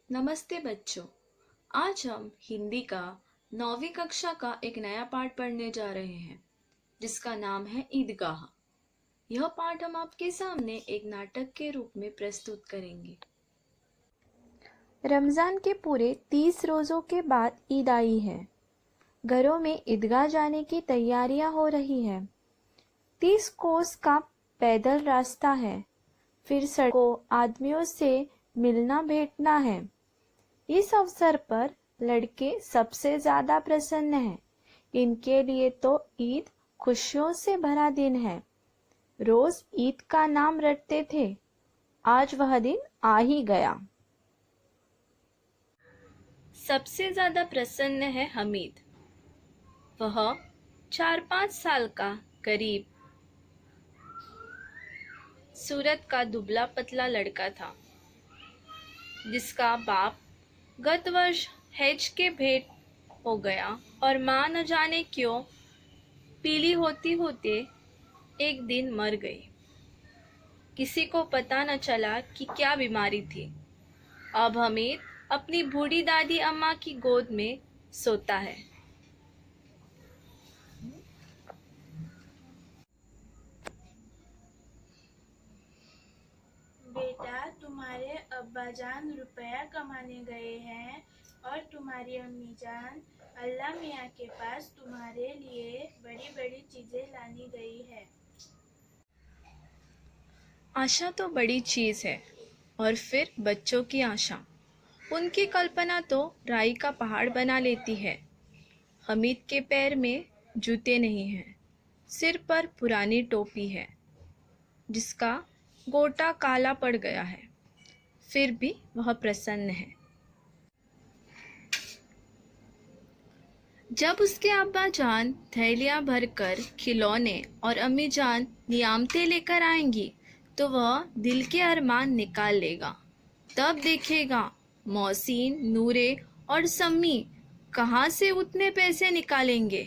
नमस्ते बच्चों। आज हम हिंदी का 9वीं कक्षा का एक नया पाठ पढ़ने जा रहे हैं जिसका नाम है ईदगाह। यह पाठ हम आपके सामने एक नाटक के रूप में प्रस्तुत करेंगे। रमज़ान के पूरे 30 रोज़ों के बाद ईद आई है। घरों में ईदगाह जाने की तैयारियां हो रही है। 30 कोस का पैदल रास्ता है। फिर सड़कों आदमियों से मिलना भेंटना है। इस अवसर पर लड़के सबसे ज़्यादा प्रसन्न हैं। इनके लिए तो ईद खुशियों से भरा दिन है। रोज़ ईद का नाम रटते थे। आज वह दिन आ ही गया। सबसे ज्यादा प्रसन्न है हमीद। वह 4-5 साल का करीब सूरत का दुबला पतला लड़का था जिसका बाप गत वर्ष हैज के भेंट हो गया और माँ न जाने क्यों पीली होते होते एक दिन मर गई। किसी को पता न चला कि क्या बीमारी थी। अब हमीद अपनी बूढ़ी दादी अम्मा की गोद में सोता है। बेटा, तुम्हारे अब्बाजान रुपया कमाने गए हैं और तुम्हारी अम्मी जान अल्लाह मियाँ के पास तुम्हारे लिए बड़ी बड़ी चीजें लानी गई है। आशा तो बड़ी चीज है और फिर बच्चों की आशा, उनकी कल्पना तो राई का पहाड़ बना लेती है। हमीद के पैर में जूते नहीं हैं, सिर पर पुरानी टोपी है जिसका गोटा काला पड़ गया है। फिर भी वह प्रसन्न है। जब उसके अब्बा जान थैलियां भरकर खिलौने और अम्मी जान नियामतें लेकर आएंगी तो वह दिल के अरमान निकाल लेगा। तब देखेगा मौसीन, नूरे और सम्मी कहाँ से उतने पैसे निकालेंगे।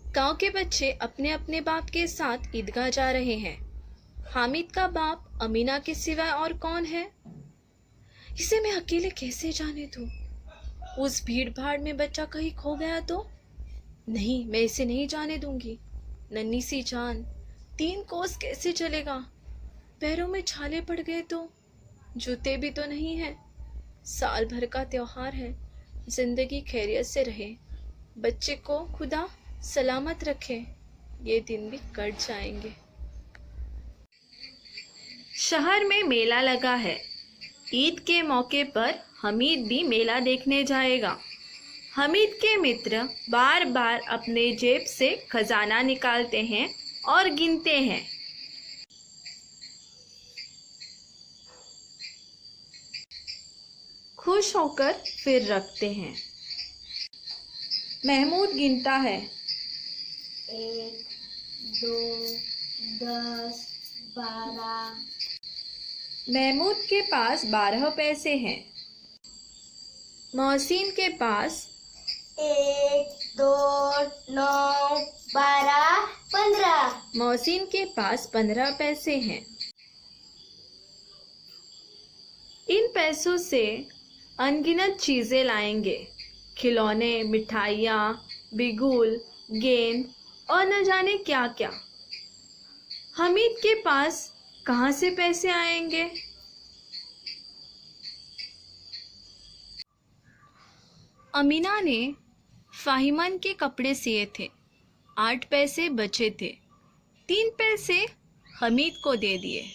गांव के बच्चे अपने अपने बाप के साथ ईदगाह जा रहे हैं। हामिद का बाप अमीना के सिवाय और कौन है? इसे मैं अकेले कैसे जाने दूं? उस भीड़ भाड़ में बच्चा कहीं खो गया तो? नहीं, मैं इसे नहीं जाने दूंगी। नन्ही सी जान, 3 कोस कैसे चलेगा? पैरों में छाले पड़ गए तो? जूते भी तो नहीं है। साल भर का त्योहार है। जिंदगी खैरियत से रहे, बच्चे को खुदा सलामत रखे। ये दिन भी कट जाएंगे। शहर में मेला लगा है। ईद के मौके पर हमीद भी मेला देखने जाएगा। हमीद के मित्र बार बार अपने जेब से खजाना निकालते हैं और गिनते हैं। खुश होकर फिर रखते हैं। महमूद गिनता है। 1, 2, 10, 12। महमूद के पास 12 पैसे हैं। मोहसिन के पास 1, 2, 9, 12, 15। मोहसिन के पास 15 पैसे हैं। इन पैसों से अनगिनत चीजें लाएंगे। खिलौने, मिठाइयाँ, बिगुल, गेंद और न जाने क्या क्या। हमीद के पास कहाँ से पैसे आएंगे? अमीना ने फाहिमन के कपड़े सिए थे। 8 पैसे बचे थे। 3 पैसे हमीद को दे दिए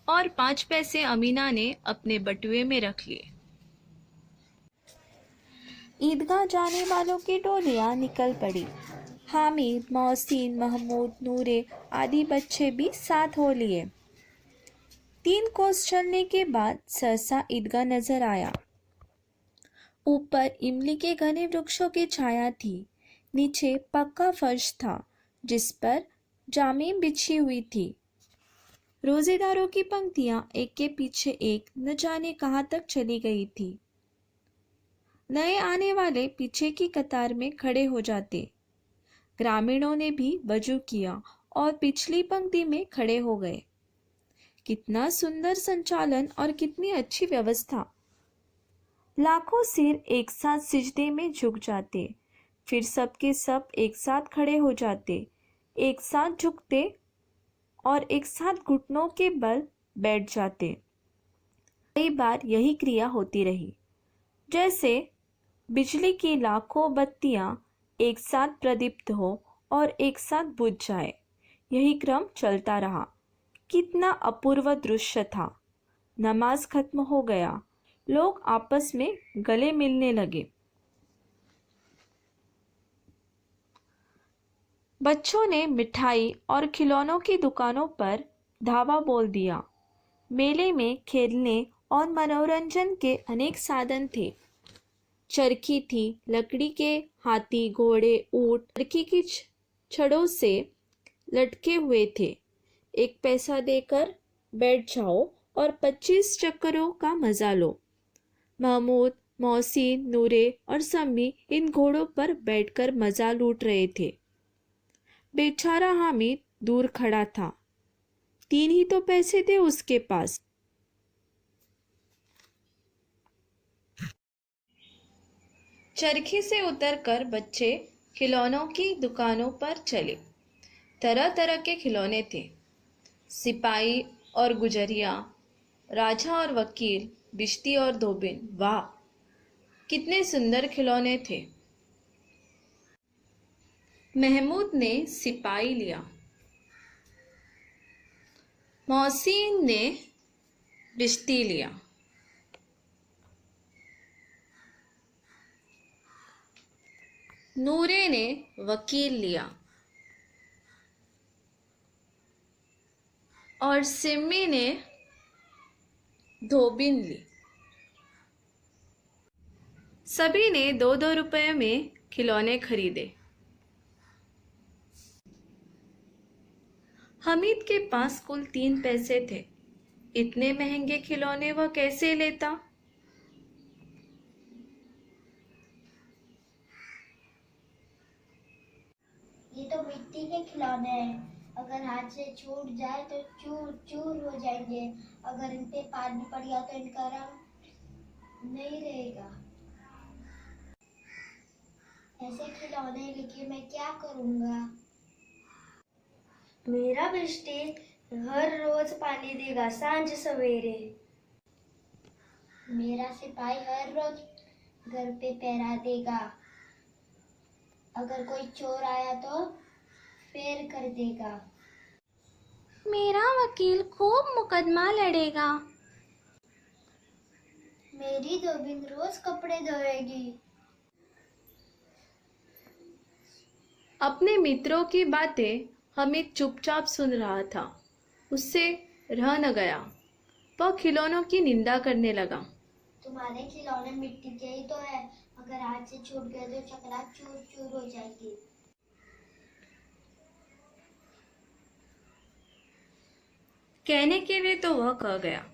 और 5 पैसे अमीना ने अपने बटुए में रख लिए। ईदगाह जाने वालों की टोलियां निकल पड़ी। हामिद, मोहसिन, महमूद, नूरे आदि बच्चे भी साथ हो लिए। 3 कोस चलने के बाद सहसा ईदगाह नजर आया। ऊपर इमली के घने वृक्षों की छाया थी। नीचे पक्का फर्श था जिस पर जामी बिछी हुई थी। रोजेदारों की पंक्तियां एक के पीछे एक न जाने कहाँ तक चली गई थी। नए आने वाले पीछे की कतार में खड़े हो जाते। ग्रामीणों ने भी वजू किया और पिछली पंक्ति में खड़े हो गए। कितना सुंदर संचालन और कितनी अच्छी व्यवस्था। लाखों सिर एक साथ सिजदे में झुक जाते, फिर सबके सब एक साथ खड़े हो जाते, एक साथ झुकते और एक साथ घुटनों के बल बैठ जाते। कई बार यही क्रिया होती रही, जैसे बिजली की लाखों बत्तियां एक साथ प्रदीप्त हो और एक साथ बुझ जाए। यही क्रम चलता रहा। कितना अपूर्व दृश्य था। नमाज खत्म हो गया, लोग आपस में गले मिलने लगे। बच्चों ने मिठाई और खिलौनों की दुकानों पर धावा बोल दिया। मेले में खेलने और मनोरंजन के अनेक साधन थे। चरखी थी, लकड़ी के हाथी, घोड़े, ऊंट चरखी की छड़ों से लटके हुए थे। 1 पैसा देकर बैठ जाओ और 25 चक्करों का मजा लो। महमूद, मोहसिन, नूरे और सम्मी इन घोड़ों पर बैठकर मजा लूट रहे थे। बेचारा हामिद दूर खड़ा था। 3 ही तो पैसे थे उसके पास। चरखी से उतरकर बच्चे खिलौनों की दुकानों पर चले। तरह तरह के खिलौने थे। सिपाही और गुजरिया, राजा और वकील, बिश्ती और धोबिन। वाह, कितने सुंदर खिलौने थे। महमूद ने सिपाही लिया, मोहसिन ने बिश्ती लिया, नूरे ने वकील लिया और सिम्मी ने धोबिन ली। सभी ने 2-2 रुपए में खिलौने खरीदे। हमीद के पास कुल 3 पैसे थे। इतने महंगे खिलौने वह कैसे लेता? ये तो मिट्टी के खिलौने हैं। अगर हाथ से छूट जाए तो चूर चूर हो जाएंगे। अगर इन पे पानी पड़ गया तो इनका रंग नहीं रहेगा। ऐसे खिलौने लेके मैं क्या करूँगा? मेरा बिस्टी हर रोज पानी देगा सांझ सवेरे। मेरा सिपाही हर रोज घर पे पहरा देगा। अगर कोई चोर आया तो फेर कर देगा। मेरा वकील खूब मुकदमा लड़ेगा। मेरी धोबिन रोज कपड़े धोएगी। अपने मित्रों की बातें हमीद चुपचाप सुन रहा था। उससे रह न गया। वह खिलौनों की निंदा करने लगा। तुम्हारे खिलौने मिट्टी के ही तो है। अगर हाथ से छूट गए तो चकरा चूर चूर हो जाएगी। कहने के लिए तो वह कह गया,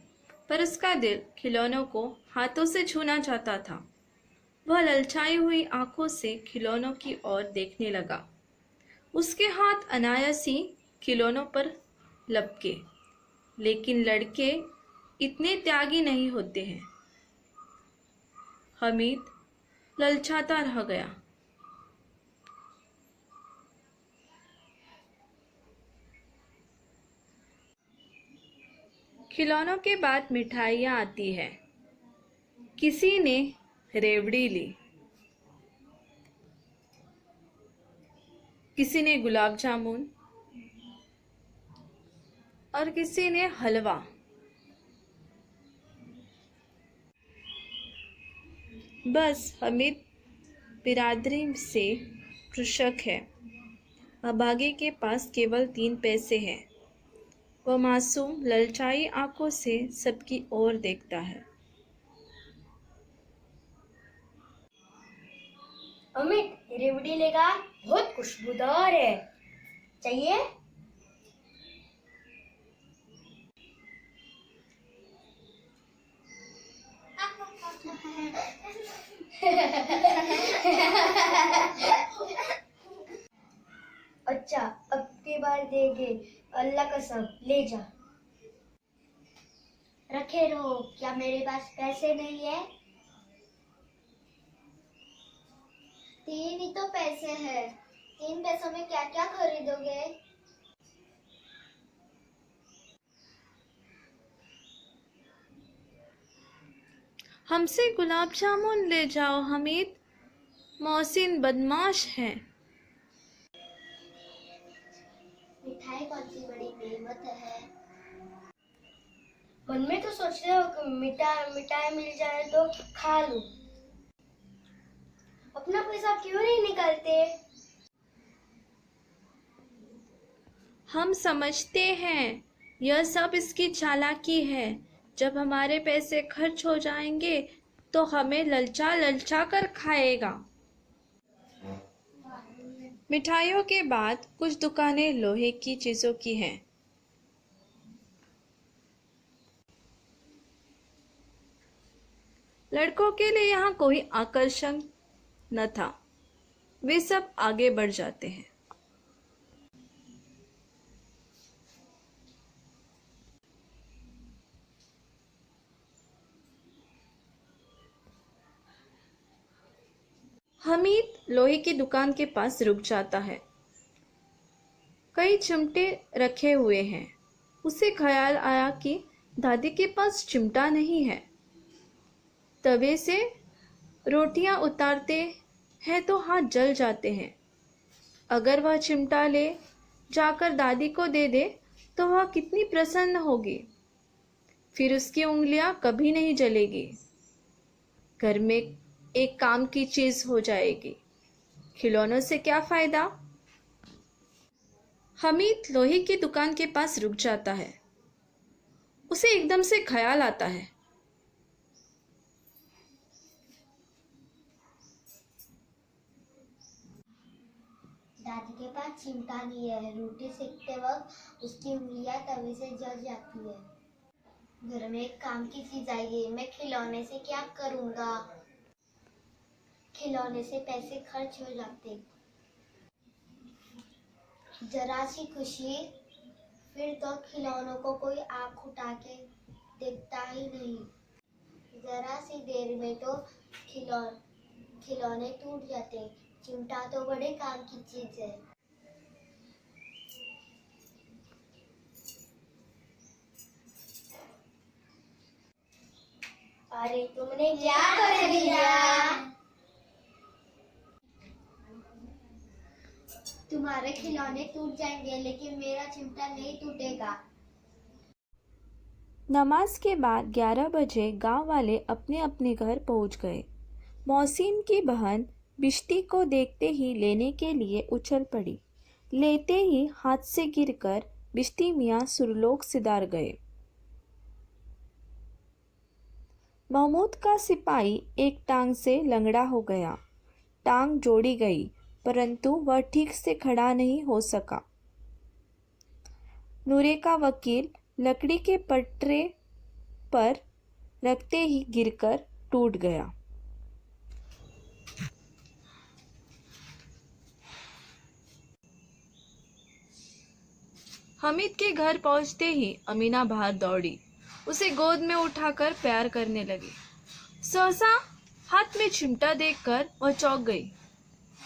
पर उसका दिल खिलौनों को हाथों से छूना चाहता था। वह ललचाई हुई आंखों से खिलौनों की ओर देखने लगा। उसके हाथ अनायास ही खिलौनों पर लपके। लेकिन लड़के इतने त्यागी नहीं होते हैं। हमीद ललचाता रह गया। खिलौनों के बाद मिठाइयाँ आती है। किसी ने रेवड़ी ली, किसी ने गुलाब जामुन और किसी ने हलवा। बस हमीद बिरादरी से कृषक है। अभागे के पास केवल 3 पैसे हैं। वह मासूम ललचाई आंखों से सबकी ओर देखता है। अमित, रेवड़ी लेगा, बहुत खुशबूदार है। चाहिए? अच्छा, अब के बाद देंगे, अल्लाह कसम, ले जा। रखे रहो, क्या मेरे पास पैसे नहीं है? 3 ही तो पैसे हैं, 3 पैसों में क्या क्या खरीदोगे? हमसे गुलाब जामुन ले जाओ हमीद, मोहसिन बदमाश है। मिठाई कौन सी बड़ी नेमत है? मन में तो सोच रहे हो कि मिठाई मिल जाए तो खा लूं। अपना पैसा क्यों नहीं निकालते? हम समझते हैं यह सब इसकी चालाकी है। जब हमारे पैसे खर्च हो जाएंगे तो हमें ललचा ललचा कर खाएगा। मिठाइयों के बाद कुछ दुकानें लोहे की चीजों की हैं। लड़कों के लिए यहाँ कोई आकर्षण न था, वे सब आगे बढ़ जाते हैं। हमीद लोहे की दुकान के पास रुक जाता है। कई चिमटे रखे हुए हैं। उसे ख्याल आया कि दादी के पास चिमटा नहीं है। तवे से रोटियां उतारते हैं तो हाथ जल जाते हैं। अगर वह चिमटा ले जाकर दादी को दे दे तो वह कितनी प्रसन्न होगी। फिर उसकी उंगलियां कभी नहीं जलेगी। घर में एक काम की चीज हो जाएगी। खिलौनों से क्या फायदा? हमीद लोहे की दुकान के पास रुक जाता है। उसे एकदम से ख्याल आता है। दादी के पास चिमटा नहीं है। रोटी सेकते वक्त उसकी उंगलियां तवे से जल जाती है। घर में एक काम की चीज आएगी। मैं खिलौने से क्या करूंगा? खिलौने से पैसे खर्च हो जाते। जरा सी खुशी, फिर तो खिलौनों को कोई आंख उठा के देखता ही नहीं। जरा सी देर में तो खिलौने टूट जाते। चिमटा तो बड़े काम की चीज है। अरे तुमने क्या कर दिया? तुम्हारे खिलौने टूट जाएंगे लेकिन मेरा चिमटा नहीं टूटेगा। नमाज के बाद 11 बजे गांव वाले अपने अपने घर पहुंच गए। मोहसिन की बहन बिश्ती को देखते ही लेने के लिए उछल पड़ी। लेते ही हाथ से गिरकर बिश्ती मियाँ सुरलोक सिधार गए। महमूद का सिपाही एक टांग से लंगड़ा हो गया। टांग जोड़ी गई परंतु वह ठीक से खड़ा नहीं हो सका। नूरे का वकील लकड़ी के पटरे पर रखते ही गिरकर टूट गया। हमीद के घर पहुंचते ही अमीना बाहर दौड़ी। उसे गोद में उठाकर प्यार करने लगी। सहसा हाथ में चिमटा देखकर वह चौंक गई।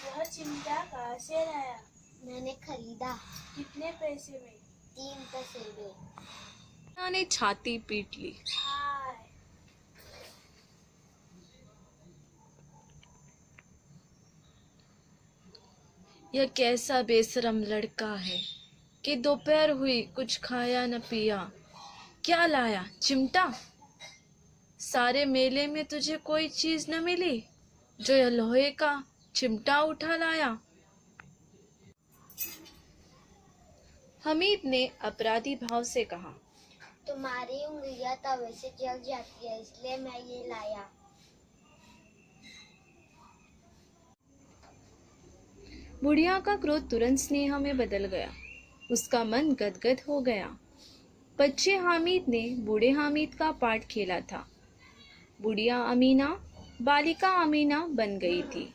वह चिमटा कहाँ से लाया? मैंने खरीदा। कितने पैसे में? 3 पैसे में। अमीना ने छाती पीट ली। हाय, यह कैसा बेशरम लड़का है कि दोपहर हुई कुछ खाया न पिया। क्या लाया? चिमटा? सारे मेले में तुझे कोई चीज न मिली जो यह लोहे का चिमटा उठा लाया। हमीद ने अपराधी भाव से कहा, तुम्हारी उंगलियां तवे से जल जाती है इसलिए मैं ये लाया। बुढ़िया का क्रोध तुरंत स्नेह में बदल गया। उसका मन गदगद हो गया। बच्चे हामिद ने बूढ़े हामिद का पाठ खेला था। बुढ़िया अमीना बालिका अमीना बन गई थी।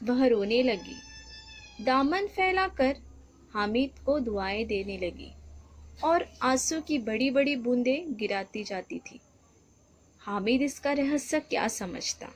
वह रोने लगी। दामन फैलाकर हामिद को दुआएं देने लगी और आंसू की बड़ी बड़ी बूंदें गिराती जाती थी। हामिद इसका रहस्य क्या समझता?